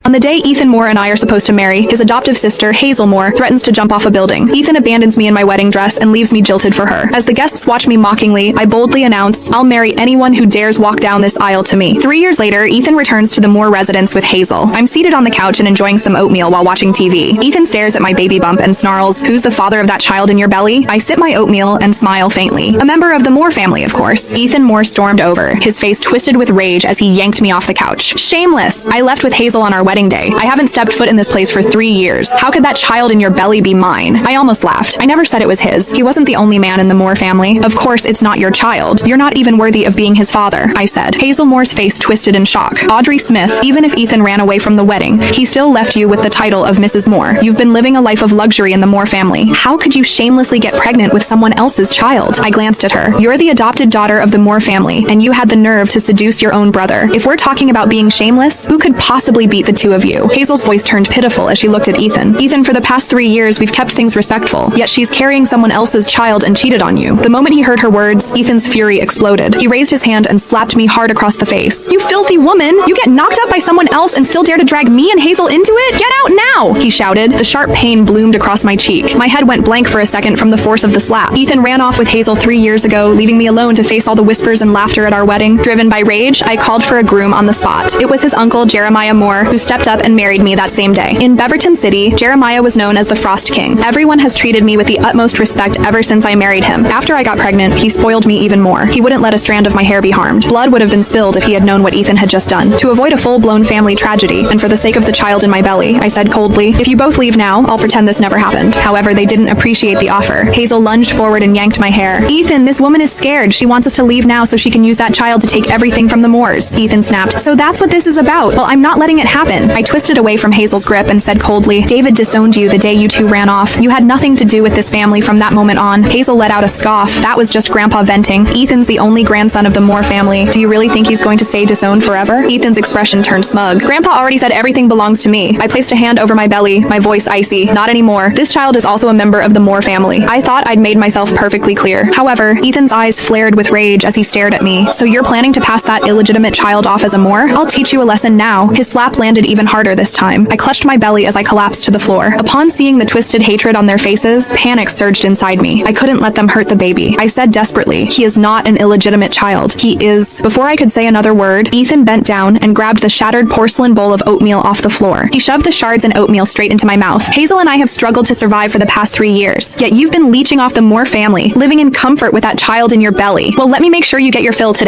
On the day Ethan Moore and I are supposed to marry, his adoptive sister, Hazel Moore, threatens to jump off a building. Ethan abandons me in my wedding dress and leaves me jilted for her. As the guests watch me mockingly, I boldly announce, "I'll marry anyone who dares walk down this aisle to me." 3 years later, Ethan returns to the Moore residence with Hazel. I'm seated on the couch and enjoying some oatmeal while watching TV. Ethan stares at my baby bump and snarls, "Who's the father of that child in your belly?" I sip my oatmeal and smile faintly. A member of the Moore family, of course. Ethan Moore stormed over, his face twisted with rage as he yanked me off the couch. Shameless! I left with Hazel on our wedding day. I haven't stepped foot in this place for 3 years. How could that child in your belly be mine? I almost laughed. I never said it was his. He wasn't the only man in the Moore family. Of course, it's not your child. You're not even worthy of being his father, I said. Hazel Moore's face twisted in shock. Audrey Smith, even if Ethan ran away from the wedding, he still left you with the title of Mrs. Moore. You've been living a life of luxury in the Moore family. How could you shamelessly get pregnant with someone else's child? I glanced at her. You're the adopted daughter of the Moore family, and you had the nerve to seduce your own brother. If we're talking about being shameless, who could possibly beat the two of you? Hazel's voice turned pitiful as she looked at Ethan. Ethan, for the past 3 years, we've kept things respectful, yet she's carrying someone else's child and cheated on you. The moment he heard her words, Ethan's fury exploded. He raised his hand and slapped me hard across the face. "You filthy woman! You get knocked up by someone else and still dare to drag me and Hazel into it? Get out now!" he shouted. The sharp pain bloomed across my cheek. My head went blank for a second from the force of the slap. Ethan ran off with Hazel 3 years ago, leaving me alone to face all the whispers and laughter at our wedding. Driven by rage, I called for a groom on the spot. It was his uncle, Jeremiah Moore, who stepped up and married me that same day. In Beaverton City, Jeremiah was known as the Frost King. Everyone has treated me with the utmost respect ever since I married him. After I got pregnant, he spoiled me even more. He wouldn't let a strand of my hair be harmed. Blood would have been spilled if he had known what Ethan had just done. To avoid a full-blown family tragedy, and for the sake of the child in my belly, I said coldly, "If you both leave now, I'll pretend this never happened." However, they didn't appreciate the offer. Hazel lunged forward and yanked my hair. "Ethan, this woman is scared. She wants us to leave now so she can use that child to take everything from the Moores." Ethan snapped, "So that's what this is about? Well, I'm not letting it happen." I twisted away from Hazel's grip and said coldly, "David disowned you the day you two ran off. You had nothing to do with this family from that moment on." Hazel let out a scoff. "That was just Grandpa venting. Ethan's the only grandson of the Moore family. Do you really think he's going to stay disowned forever?" Ethan's expression turned smug. "Grandpa already said everything belongs to me." I placed a hand over my belly, my voice icy. "Not anymore. This child is also a member of the Moore family." I thought I'd made myself perfectly clear. However, Ethan's eyes flared with rage as he stared at me. "So you're planning to pass that illegitimate child off as a Moore? I'll teach you a lesson now." His slap landed even harder this time. I clutched my belly as I collapsed to the floor. Upon seeing the twisted hatred on their faces, panic surged inside me. I couldn't let them hurt the baby. I said desperately, "He is not an illegitimate child. He is..." Before I could say another word, Ethan bent down and grabbed the shattered porcelain bowl of oatmeal off the floor. He shoved the shards and oatmeal straight into my mouth. "Hazel and I have struggled to survive for the past 3 years, yet you've been leeching off the Moore family, living in comfort with that child in your belly. Well, let me make sure you get your fill today."